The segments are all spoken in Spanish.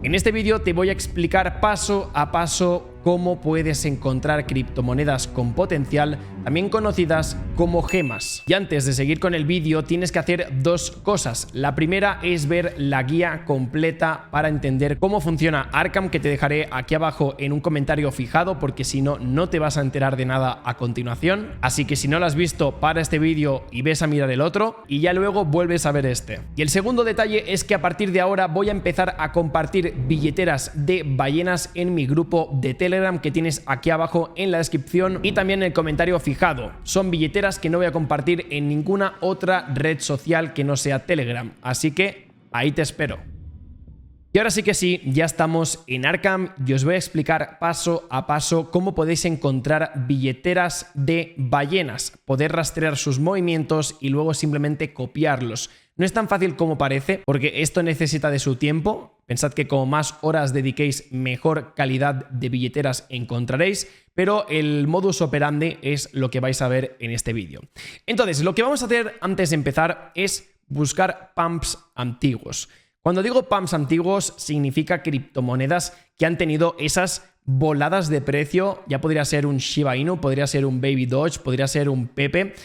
En este vídeo te voy a explicar paso a paso cómo puedes encontrar criptomonedas con potencial, también conocidas como gemas. Y antes de seguir con el vídeo tienes que hacer dos cosas. La primera es ver la guía completa para entender cómo funciona Arkham, que te dejaré aquí abajo en un comentario fijado, porque si no, no te vas a enterar de nada a continuación. Así que si no lo has visto, para este vídeo y ves a mirar el otro y ya luego vuelves a ver este. Y el segundo detalle es que a partir de ahora voy a empezar a compartir billeteras de ballenas en mi grupo de Telegram que tienes aquí abajo en la descripción y también en el comentario fijado. Son billeteras que no voy a compartir en ninguna otra red social que no sea Telegram, así que ahí te espero. Y ahora sí que sí, ya estamos en Arkham y os voy a explicar paso a paso cómo podéis encontrar billeteras de ballenas, poder rastrear sus movimientos y luego simplemente copiarlos. No es tan fácil como parece, porque esto necesita de su tiempo. Pensad que como más horas dediquéis, mejor calidad de billeteras encontraréis, pero el modus operandi es lo que vais a ver en este vídeo. Entonces, lo que vamos a hacer antes de empezar es buscar pumps antiguos. Cuando digo pumps antiguos, significa criptomonedas que han tenido esas voladas de precio. Ya podría ser un Shiba Inu, podría ser un Baby Doge, podría ser un Pepe.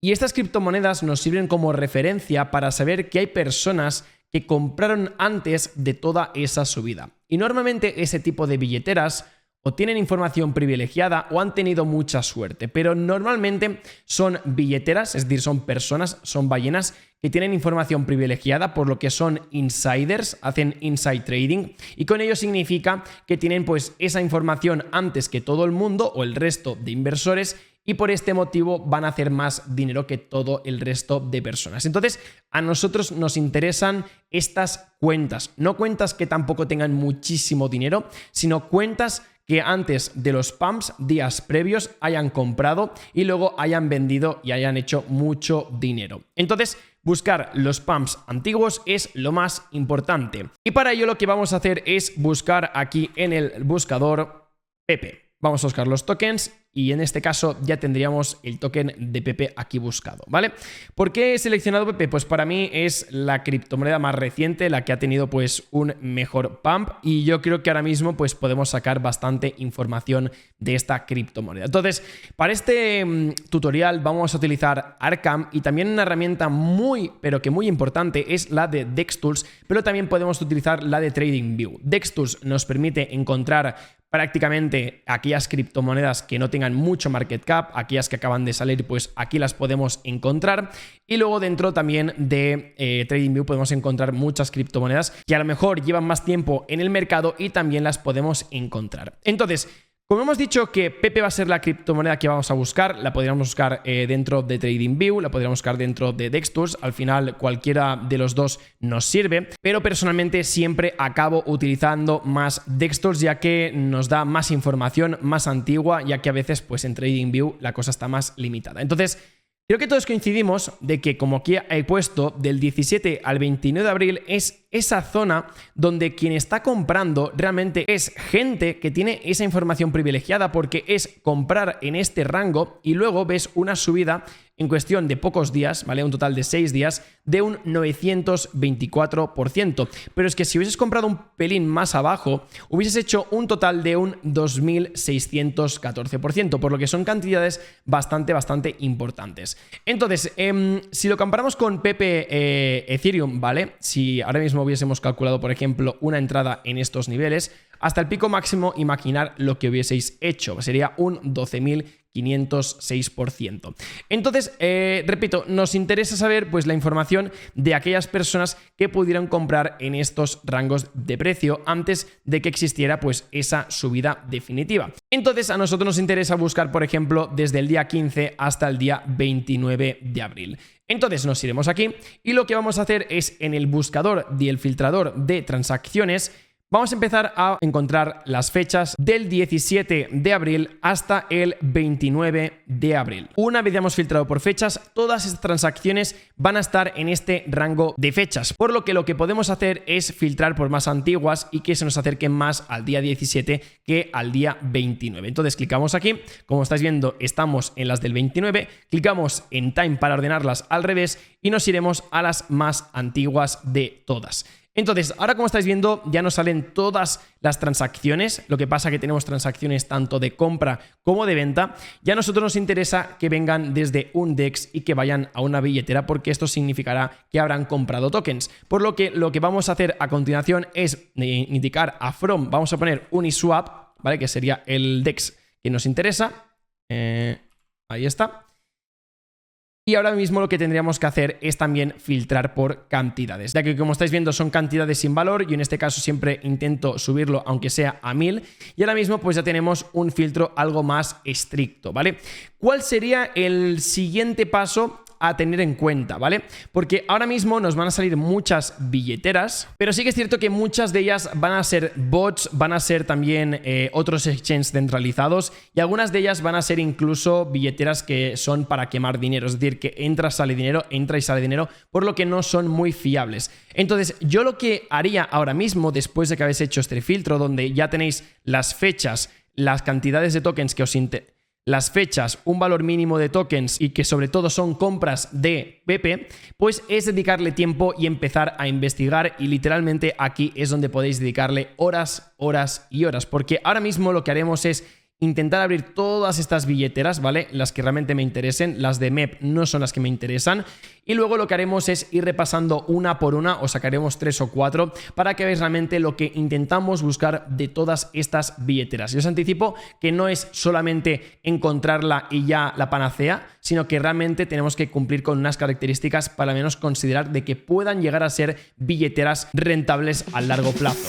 Y estas criptomonedas nos sirven como referencia para saber que hay personas que compraron antes de toda esa subida. Y normalmente ese tipo de billeteras o tienen información privilegiada o han tenido mucha suerte, pero normalmente son billeteras, es decir, son personas, son ballenas que tienen información privilegiada, por lo que son insiders, hacen inside trading, y con ello significa que tienen pues esa información antes que todo el mundo o el resto de inversores, y por este motivo van a hacer más dinero que todo el resto de personas. Entonces, a nosotros nos interesan estas cuentas, no cuentas que tampoco tengan muchísimo dinero, sino cuentas que antes de los pumps, días previos, hayan comprado y luego hayan vendido y hayan hecho mucho dinero. Entonces, buscar los pumps antiguos es lo más importante. Y para ello lo que vamos a hacer es buscar aquí en el buscador Pepe. Vamos a buscar los tokens y en este caso ya tendríamos el token de Pepe aquí buscado, ¿vale? ¿Por qué he seleccionado Pepe? Pues para mí es la criptomoneda más reciente, la que ha tenido pues un mejor pump, y yo creo que ahora mismo pues podemos sacar bastante información de esta criptomoneda. Entonces, para este tutorial vamos a utilizar Arkham, y también una herramienta muy, pero que muy importante es la de DexTools, pero también podemos utilizar la de TradingView. DexTools nos permite encontrar prácticamente aquellas criptomonedas que no tengan mucho market cap, aquellas que acaban de salir, pues aquí las podemos encontrar. Y luego dentro también de TradingView podemos encontrar muchas criptomonedas que a lo mejor llevan más tiempo en el mercado y también las podemos encontrar. Entonces, como hemos dicho que Pepe va a ser la criptomoneda que vamos a buscar, la podríamos buscar dentro de TradingView, la podríamos buscar dentro de DexTools, al final cualquiera de los dos nos sirve, pero personalmente siempre acabo utilizando más DexTools, ya que nos da más información, más antigua, ya que a veces pues en TradingView la cosa está más limitada. Entonces, creo que todos coincidimos de que, como aquí he puesto, del 17 al 29 de abril es esa zona donde quien está comprando realmente es gente que tiene esa información privilegiada, porque es comprar en este rango y luego ves una subida en cuestión de pocos días, ¿vale? Un total de 6 días, de un 924%. Pero es que si hubieses comprado un pelín más abajo, hubieses hecho un total de un 2614%, por lo que son cantidades bastante importantes. Entonces, si lo comparamos con Pepe Ethereum, ¿vale? Si ahora mismo hubiésemos calculado, por ejemplo, una entrada en estos niveles, hasta el pico máximo, imaginar lo que hubieseis hecho. Sería un 12.506%. Entonces, repito, nos interesa saber pues la información de aquellas personas que pudieron comprar en estos rangos de precio antes de que existiera pues esa subida definitiva. Entonces, a nosotros nos interesa buscar, por ejemplo, desde el día 15 hasta el día 29 de abril. Entonces nos iremos aquí y lo que vamos a hacer es en el buscador y el filtrador de transacciones. Vamos a empezar a encontrar las fechas del 17 de abril hasta el 29 de abril. Una vez ya hemos filtrado por fechas, todas estas transacciones van a estar en este rango de fechas, por lo que podemos hacer es filtrar por más antiguas y que se nos acerquen más al día 17 que al día 29. Entonces clicamos aquí, como estáis viendo estamos en las del 29, clicamos en Time para ordenarlas al revés y nos iremos a las más antiguas de todas. Entonces, ahora como estáis viendo, ya nos salen todas las transacciones. Lo que pasa es que tenemos transacciones tanto de compra como de venta. Ya a nosotros nos interesa que vengan desde un DEX y que vayan a una billetera, porque esto significará que habrán comprado tokens. Por lo que vamos a hacer a continuación es indicar a from, vamos a poner Uniswap, ¿vale? Que sería el DEX que nos interesa. Ahí está. Y ahora mismo lo que tendríamos que hacer es también filtrar por cantidades, ya que como estáis viendo son cantidades sin valor. Yo en este caso siempre intento subirlo aunque sea a 1000, y ahora mismo pues ya tenemos un filtro algo más estricto, ¿vale? ¿Cuál sería el siguiente paso a tener en cuenta, ¿vale? Porque ahora mismo nos van a salir muchas billeteras, pero sí que es cierto que muchas de ellas van a ser bots, van a ser también otros exchanges centralizados, y algunas de ellas van a ser incluso billeteras que son para quemar dinero, es decir, que entra y sale dinero, por lo que no son muy fiables. Entonces, yo lo que haría ahora mismo, después de que habéis hecho este filtro, donde ya tenéis las fechas, las cantidades de tokens que os interesan, las fechas, un valor mínimo de tokens y que sobre todo son compras de PP, pues es dedicarle tiempo y empezar a investigar, y literalmente aquí es donde podéis dedicarle horas, horas y horas, porque ahora mismo lo que haremos es intentar abrir todas estas billeteras, ¿vale? Las que realmente me interesen, las de MEP no son las que me interesan, y luego lo que haremos es ir repasando una por una, os sacaremos 3 o 4 para que veáis realmente lo que intentamos buscar de todas estas billeteras. Y os anticipo que no es solamente encontrarla y ya la panacea, sino que realmente tenemos que cumplir con unas características para al menos considerar de que puedan llegar a ser billeteras rentables a largo plazo.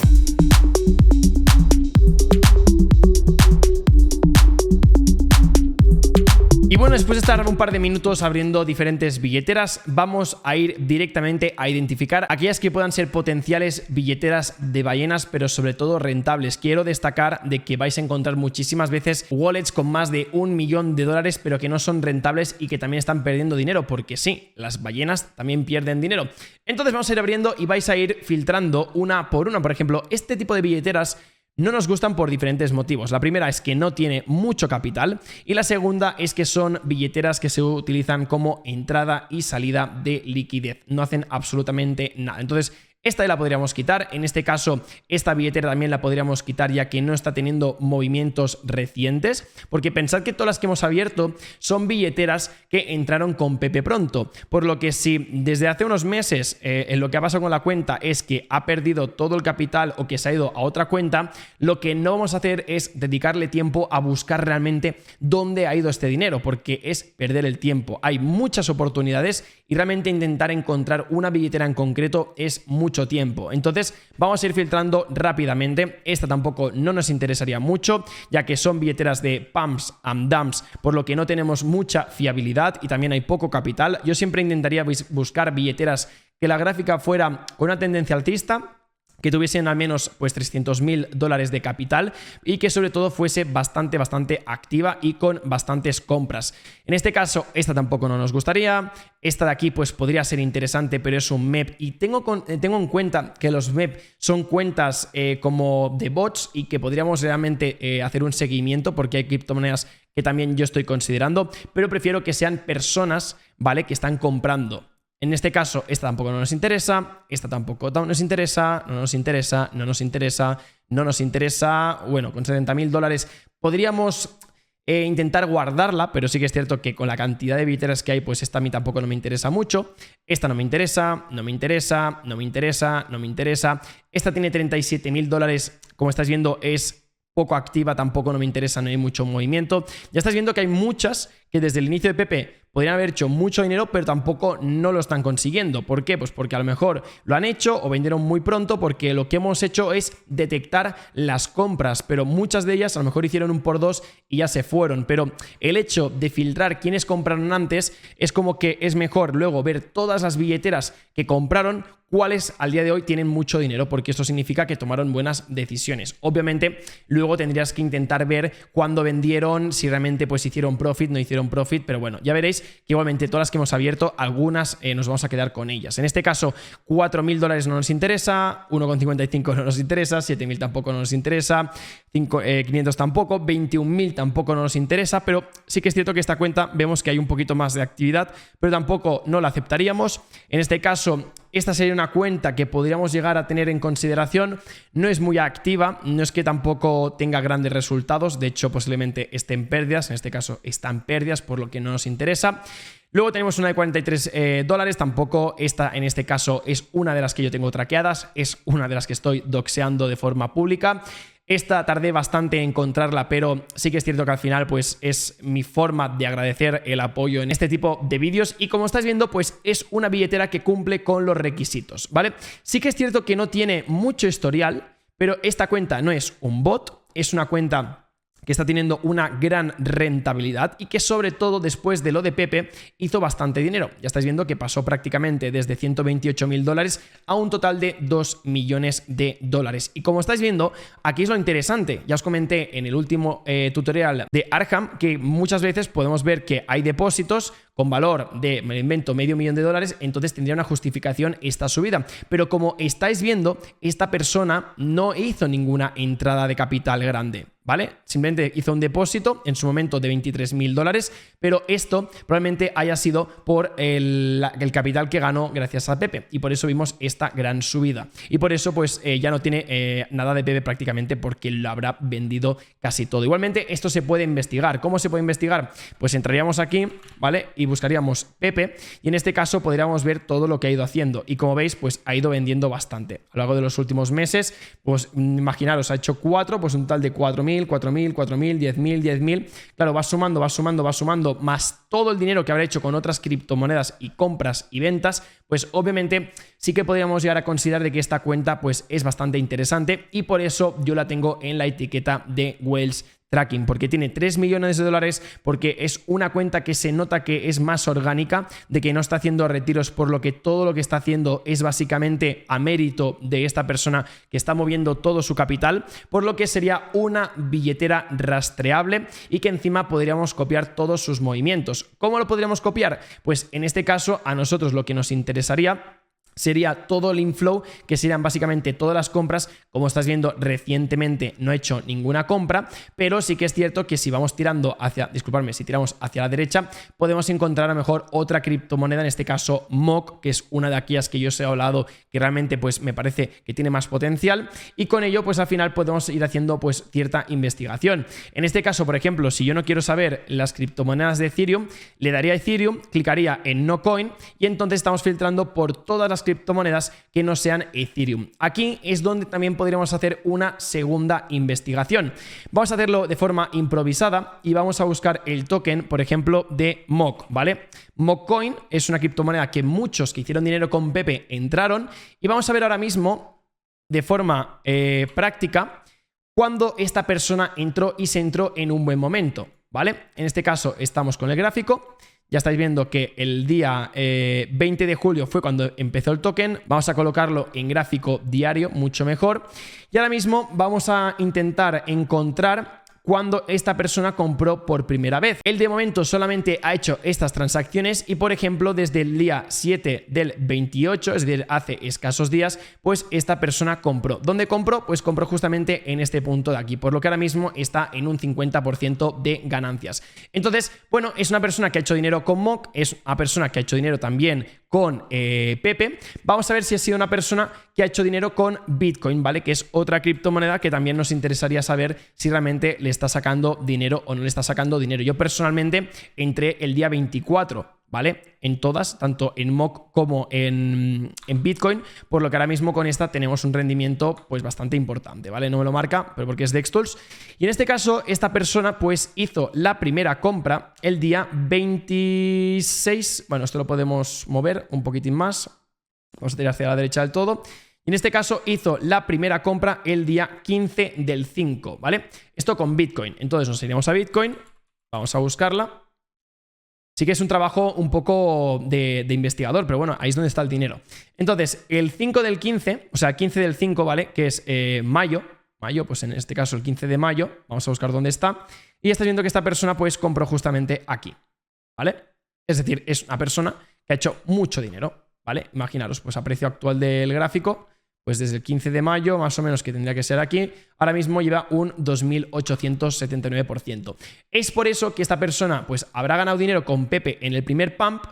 Y bueno, después de estar un par de minutos abriendo diferentes billeteras, vamos a ir directamente a identificar aquellas que puedan ser potenciales billeteras de ballenas, pero sobre todo rentables. Quiero destacar de que vais a encontrar muchísimas veces wallets con más de $1 millón, pero que no son rentables y que también están perdiendo dinero, porque sí, las ballenas también pierden dinero. Entonces vamos a ir abriendo y vais a ir filtrando una por una. Por ejemplo, este tipo de billeteras no nos gustan por diferentes motivos. La primera es que no tiene mucho capital, y la segunda es que son billeteras que se utilizan como entrada y salida de liquidez. No hacen absolutamente nada. Entonces, esta la podríamos quitar. En este caso, esta billetera también la podríamos quitar, ya que no está teniendo movimientos recientes, porque pensad que todas las que hemos abierto son billeteras que entraron con Pepe pronto, por lo que si desde hace unos meses en lo que ha pasado con la cuenta es que ha perdido todo el capital o que se ha ido a otra cuenta, lo que no vamos a hacer es dedicarle tiempo a buscar realmente dónde ha ido este dinero, porque es perder el tiempo. Hay muchas oportunidades y realmente intentar encontrar una billetera en concreto es mucho tiempo. Entonces vamos a ir filtrando rápidamente. Esta tampoco no nos interesaría mucho, ya que son billeteras de pumps and dumps, por lo que no tenemos mucha fiabilidad y también hay poco capital. Yo siempre intentaría buscar billeteras que la gráfica fuera con una tendencia alcista, que tuviesen al menos pues $300.000 de capital y que sobre todo fuese bastante activa y con bastantes compras. En este caso, esta tampoco no nos gustaría. Esta de aquí pues podría ser interesante, pero es un MEP, y tengo en cuenta que los MEP son cuentas como de bots y que podríamos realmente hacer un seguimiento, porque hay criptomonedas que también yo estoy considerando, pero prefiero que sean personas, ¿vale?, que están comprando. En este caso, esta tampoco nos interesa, esta tampoco nos interesa, no nos interesa, no nos interesa, no nos interesa. Bueno, con $70.000 podríamos intentar guardarla, pero sí que es cierto que con la cantidad de billeteras que hay, pues esta a mí tampoco no me interesa mucho. Esta no me interesa, no me interesa, no me interesa, no me interesa. Esta tiene $37.000, como estáis viendo es poco activa, tampoco no me interesa, no hay mucho movimiento. Ya estáis viendo que hay muchas que desde el inicio de Pepe podrían haber hecho mucho dinero, pero tampoco no lo están consiguiendo. ¿Por qué? Pues porque a lo mejor lo han hecho o vendieron muy pronto, porque lo que hemos hecho es detectar las compras, pero muchas de ellas a lo mejor hicieron un por dos y ya se fueron. Pero el hecho de filtrar quiénes compraron antes es como que es mejor luego ver todas las billeteras que compraron, cuáles al día de hoy tienen mucho dinero, porque esto significa que tomaron buenas decisiones. Obviamente luego tendrías que intentar ver cuándo vendieron, si realmente pues hicieron profit, no hicieron profit, pero bueno, ya veréis que igualmente todas las que hemos abierto, algunas nos vamos a quedar con ellas. En este caso, $4.000 no nos interesa, 1,55 no nos interesa, 7.000 tampoco no nos interesa, 500 tampoco, 21.000 tampoco no nos interesa, pero sí que es cierto que esta cuenta vemos que hay un poquito más de actividad, pero tampoco no la aceptaríamos. En este caso, esta sería una cuenta que podríamos llegar a tener en consideración. No es muy activa, no es que tampoco tenga grandes resultados, de hecho posiblemente esté en pérdidas, en este caso está en pérdidas, por lo que no nos interesa. Luego tenemos una de $43, tampoco esta en este caso es una de las que yo tengo traqueadas, es una de las que estoy doxeando de forma pública. Esta tardé bastante en encontrarla, pero sí que es cierto que al final pues es mi forma de agradecer el apoyo en este tipo de vídeos y como estáis viendo pues es una billetera que cumple con los requisitos, ¿vale? Sí que es cierto que no tiene mucho historial, pero esta cuenta no es un bot, es una cuenta que está teniendo una gran rentabilidad y que sobre todo después de lo de Pepe hizo bastante dinero. Ya estáis viendo que pasó prácticamente desde $128.000 a un total de $2 millones. Y como estáis viendo, aquí es lo interesante. Ya os comenté en el último tutorial de Arkham que muchas veces podemos ver que hay depósitos con valor de, me lo invento, $500.000, entonces tendría una justificación esta subida. Pero como estáis viendo, esta persona no hizo ninguna entrada de capital grande, ¿vale? Simplemente hizo un depósito en su momento de $23.000, pero esto probablemente haya sido por el capital que ganó gracias a Pepe y por eso vimos esta gran subida. Y por eso pues ya no tiene nada de Pepe prácticamente porque lo habrá vendido casi todo. Igualmente esto se puede investigar. ¿Cómo se puede investigar? Pues entraríamos aquí, ¿vale? Y buscaríamos Pepe y en este caso podríamos ver todo lo que ha ido haciendo y como veis pues ha ido vendiendo bastante a lo largo de los últimos meses. Pues imaginaros, ha hecho 4, pues un total de 4.000, 4.000, 4.000, 10.000, 10.000. Claro, va sumando más todo el dinero que habrá hecho con otras criptomonedas y compras y ventas, pues obviamente sí que podríamos llegar a considerar de que esta cuenta pues es bastante interesante y por eso yo la tengo en la etiqueta de Whales Tracking, porque tiene $3 millones, porque es una cuenta que se nota que es más orgánica, de que no está haciendo retiros, por lo que todo lo que está haciendo es básicamente a mérito de esta persona que está moviendo todo su capital, por lo que sería una billetera rastreable y que encima podríamos copiar todos sus movimientos. ¿Cómo lo podríamos copiar? Pues en este caso a nosotros lo que nos interesaría sería todo el inflow, que serían básicamente todas las compras. Como estás viendo, recientemente no he hecho ninguna compra, pero sí que es cierto que si vamos tirando hacia, si tiramos hacia la derecha, podemos encontrar a lo mejor otra criptomoneda, en este caso MOC, que es una de aquellas que yo os he hablado, que realmente pues me parece que tiene más potencial y con ello pues al final podemos ir haciendo pues cierta investigación. En este caso, por ejemplo, si yo no quiero saber las criptomonedas de Ethereum, le daría a Ethereum, clicaría en No Coin y entonces estamos filtrando por todas las criptomonedas que no sean Ethereum. Aquí es donde también podríamos hacer una segunda investigación. Vamos a hacerlo de forma improvisada y vamos a buscar el token, por ejemplo, de MOC, ¿vale? MOC Coin es una criptomoneda que muchos que hicieron dinero con Pepe entraron y vamos a ver ahora mismo de forma práctica cuando esta persona entró y se entró en un buen momento, ¿vale? En este caso estamos con el gráfico. Ya estáis viendo que el día 20 de julio fue cuando empezó el token. Vamos a colocarlo en gráfico diario, mucho mejor. Y ahora mismo vamos a intentar encontrar cuando esta persona compró por primera vez. Él de momento solamente ha hecho estas transacciones y por ejemplo desde el día 7 del 28, es decir, hace escasos días, pues esta persona compró. ¿Dónde compró? Pues compró justamente en este punto de aquí, por lo que ahora mismo está en un 50% de ganancias. Entonces, bueno, es una persona que ha hecho dinero con MOC, es una persona que ha hecho dinero también con Pepe. Vamos a ver si ha sido una persona que ha hecho dinero con Bitcoin, ¿vale? Que es otra criptomoneda que también nos interesaría saber si realmente le está sacando dinero o no le está sacando dinero. Yo personalmente entré el día 24, ¿vale? En todas, tanto en MOC como en Bitcoin, por lo que ahora mismo con esta tenemos un rendimiento pues bastante importante, ¿vale? No me lo marca, pero porque es Dextools. Y en este caso, esta persona pues hizo la primera compra el día 26, bueno, esto lo podemos mover un poquitín más, vamos a tirar hacia la derecha del todo. Y en este caso hizo la primera compra el día 15 del 5, ¿vale? Esto con Bitcoin. Entonces nos iremos a Bitcoin, vamos a buscarla. Sí que es un trabajo un poco de investigador, pero bueno, ahí es donde está el dinero. Entonces, el 5 del 15, o sea, 15 del 5, ¿vale? Que es mayo, pues en este caso el 15 de mayo, vamos a buscar dónde está. Y estás viendo que esta persona pues compró justamente aquí, ¿vale? Es decir, es una persona que ha hecho mucho dinero, ¿vale? Imaginaros, pues a precio actual del gráfico, pues desde el 15 de mayo, más o menos que tendría que ser aquí, ahora mismo lleva un 2.879%. Es por eso que esta persona pues habrá ganado dinero con Pepe en el primer pump,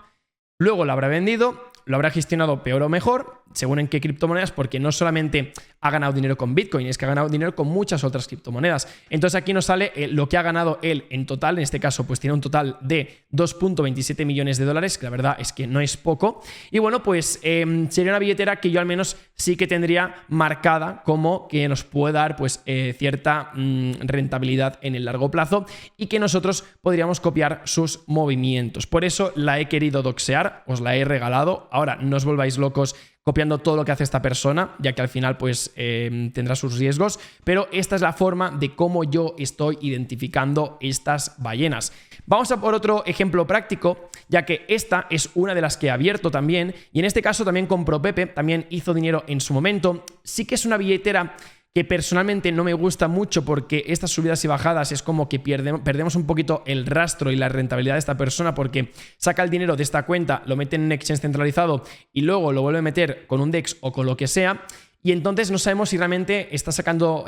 luego lo habrá vendido, lo habrá gestionado peor o mejor, según en qué criptomonedas, porque no solamente ha ganado dinero con Bitcoin, es que ha ganado dinero con muchas otras criptomonedas. Entonces aquí nos sale lo que ha ganado él en total. En este caso pues tiene un total de 2.27 millones de dólares, que la verdad es que no es poco. Y bueno, pues sería una billetera que yo al menos sí que tendría marcada como que nos puede dar pues cierta rentabilidad en el largo plazo y que nosotros podríamos copiar sus movimientos. Por eso la he querido doxear, os la he regalado. Ahora no os volváis locos copiando todo lo que hace esta persona, ya que al final pues tendrá sus riesgos, pero esta es la forma de cómo yo estoy identificando estas ballenas. Vamos a por otro ejemplo práctico, ya que esta es una de las que he abierto también, y en este caso también compró Pepe, también hizo dinero en su momento. Sí que es una billetera que personalmente no me gusta mucho porque estas subidas y bajadas es como que perdemos un poquito el rastro y la rentabilidad de esta persona, porque saca el dinero de esta cuenta, lo mete en un exchange centralizado y luego lo vuelve a meter con un DEX o con lo que sea. Y entonces no sabemos si realmente está sacando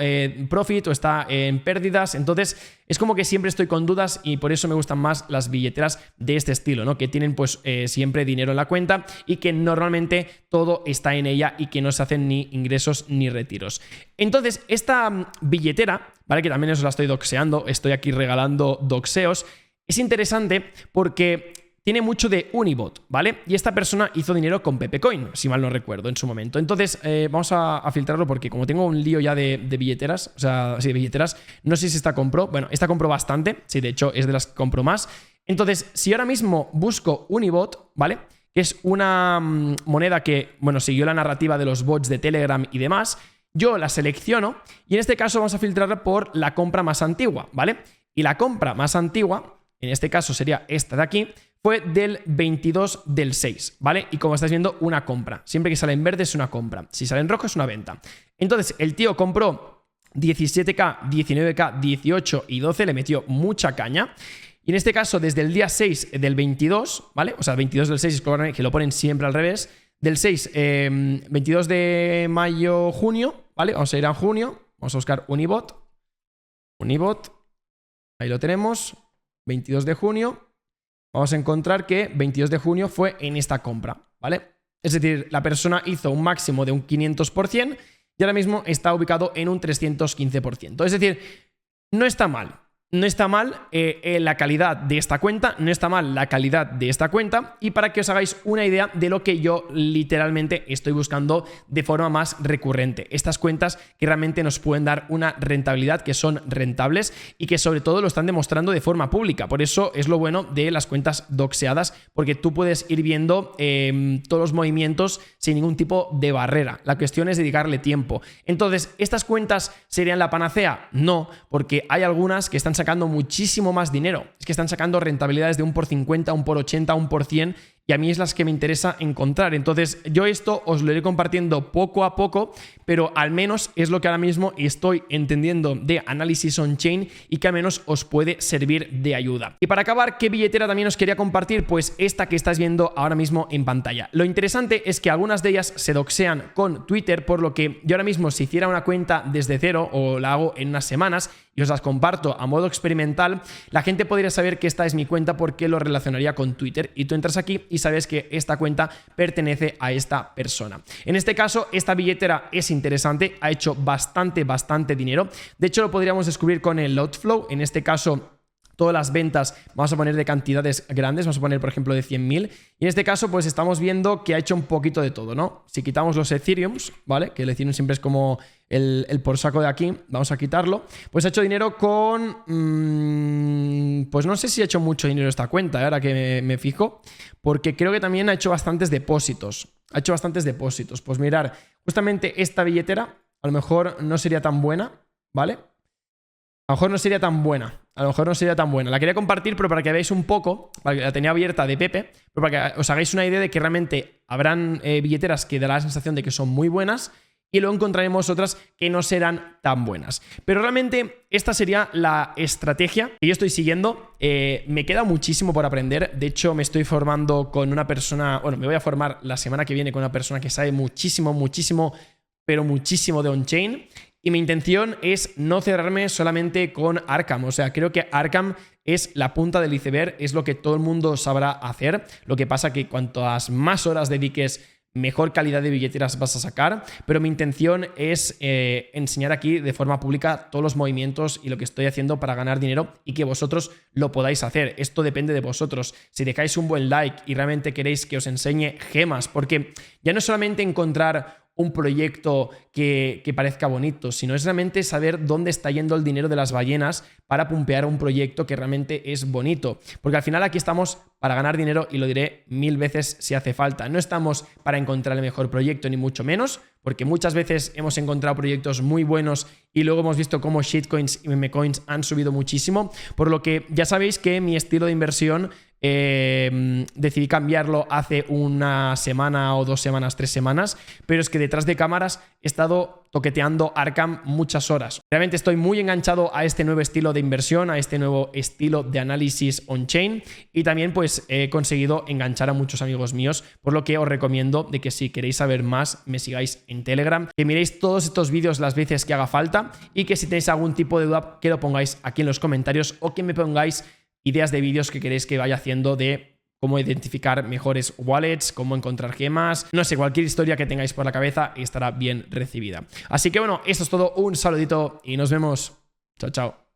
profit o está en pérdidas. Entonces es como que siempre estoy con dudas y por eso me gustan más las billeteras de este estilo, ¿no? Que tienen pues siempre dinero en la cuenta y que normalmente todo está en ella y que no se hacen ni ingresos ni retiros. Entonces esta billetera, ¿vale? Que también os la estoy doxeando, estoy aquí regalando doxeos. Es interesante porque tiene mucho de Unibot, ¿vale? Y esta persona hizo dinero con Pepecoin, si mal no recuerdo, en su momento. Entonces, vamos a filtrarlo porque como tengo un lío ya de billeteras, o sea, sí, de billeteras, no sé si esta compró. Bueno, esta compró bastante, sí, de hecho, es de las que compro más. Entonces, si ahora mismo busco Unibot, ¿vale? Que es una moneda que, bueno, siguió la narrativa de los bots de Telegram y demás, yo la selecciono y en este caso vamos a filtrarla por la compra más antigua, ¿vale? Y la compra más antigua, en este caso sería esta de aquí, fue del 22 del 6, ¿vale? Y como estáis viendo, una compra. Siempre que sale en verde es una compra. Si sale en rojo es una venta. Entonces, el tío compró 17K, 19K, 18 y 12, le metió mucha caña. Y en este caso, desde el día 6 del 22, ¿vale? O sea, el 22 del 6 es que lo ponen siempre al revés. Del 6, 22 de mayo, junio, ¿vale? Vamos a ir a junio. Vamos a buscar Unibot. Unibot. Ahí lo tenemos. 22 de junio. Vamos a encontrar que 22 de junio fue en esta compra, ¿vale? Es decir, la persona hizo un máximo de un 500% y ahora mismo está ubicado en un 315%. Es decir, no está mal. No está mal la calidad de esta cuenta, no está mal la calidad de esta cuenta, y para que os hagáis una idea de lo que yo literalmente estoy buscando de forma más recurrente. Estas cuentas que realmente nos pueden dar una rentabilidad, que son rentables y que sobre todo lo están demostrando de forma pública. Por eso es lo bueno de las cuentas doxeadas, porque tú puedes ir viendo todos los movimientos sin ningún tipo de barrera. La cuestión es dedicarle tiempo. Entonces, ¿estas cuentas serían la panacea? No, porque hay algunas que están sacando muchísimo más dinero. Es que están sacando rentabilidades de 1%, 1%, 1%, y a mí es las que me interesa encontrar. Entonces yo esto os lo iré compartiendo poco a poco, pero al menos es lo que ahora mismo estoy entendiendo de análisis on-chain y que al menos os puede servir de ayuda. Y para acabar, ¿qué billetera también os quería compartir? Pues esta que estáis viendo ahora mismo en pantalla. Lo interesante es que algunas de ellas se doxean con Twitter, por lo que yo ahora mismo, si hiciera una cuenta desde cero o la hago en unas semanas y os las comparto a modo experimental, la gente podría saber que esta es mi cuenta porque lo relacionaría con Twitter, y tú entras aquí y sabes que esta cuenta pertenece a esta persona. En este caso, esta billetera es interesante, ha hecho bastante dinero. De hecho, lo podríamos descubrir con el Loadflow. En este caso, todas las ventas vamos a poner de cantidades grandes, vamos a poner por ejemplo de 100.000, y en este caso pues estamos viendo que ha hecho un poquito de todo, ¿no? Si quitamos los Ethereums, ¿vale? Que el Ethereum siempre es como el por saco de aquí, vamos a quitarlo, pues ha hecho dinero con pues no sé si ha hecho mucho dinero esta cuenta, ahora que me fijo, porque creo que también ha hecho bastantes depósitos, pues mirar, justamente esta billetera a lo mejor no sería tan buena, ¿vale? A lo mejor no sería tan buena. La quería compartir, pero para que veáis un poco, para que la tenía abierta de Pepe, pero para que os hagáis una idea de que realmente habrán billeteras que dará la sensación de que son muy buenas, y luego encontraremos otras que no serán tan buenas. Pero realmente esta sería la estrategia que yo estoy siguiendo. Me queda muchísimo por aprender. De hecho, me estoy formando con una persona, bueno, me voy a formar la semana que viene con una persona que sabe muchísimo, pero muchísimo de on-chain. Y mi intención es no cerrarme solamente con Arkham. O sea, creo que Arkham es la punta del iceberg, es lo que todo el mundo sabrá hacer. Lo que pasa que cuantas más horas dediques, mejor calidad de billeteras vas a sacar, pero mi intención es enseñar aquí de forma pública todos los movimientos y lo que estoy haciendo para ganar dinero y que vosotros lo podáis hacer. Esto depende de vosotros. Si dejáis un buen like y realmente queréis que os enseñe gemas, porque ya no es solamente encontrar un proyecto que parezca bonito, sino es realmente saber dónde está yendo el dinero de las ballenas para pumpear un proyecto que realmente es bonito. Porque al final aquí estamos para ganar dinero y lo diré 1000 veces si hace falta. No estamos para encontrar el mejor proyecto, ni mucho menos, porque muchas veces hemos encontrado proyectos muy buenos y luego hemos visto cómo shitcoins y memecoins han subido muchísimo, por lo que ya sabéis que mi estilo de inversión decidí cambiarlo hace una semana o 2 semanas, 3 semanas, pero es que detrás de cámaras he estado toqueteando Arkham muchas horas. Realmente estoy muy enganchado a este nuevo estilo de inversión, a este nuevo estilo de análisis on-chain, y también pues he conseguido enganchar a muchos amigos míos, por lo que os recomiendo de que si queréis saber más me sigáis en Telegram, que miréis todos estos vídeos las veces que haga falta y que si tenéis algún tipo de duda que lo pongáis aquí en los comentarios o que me pongáis ideas de vídeos que queréis que vaya haciendo de cómo identificar mejores wallets, cómo encontrar gemas, no sé, cualquier historia que tengáis por la cabeza estará bien recibida. Así que bueno, esto es todo, un saludito y nos vemos. Chao, chao.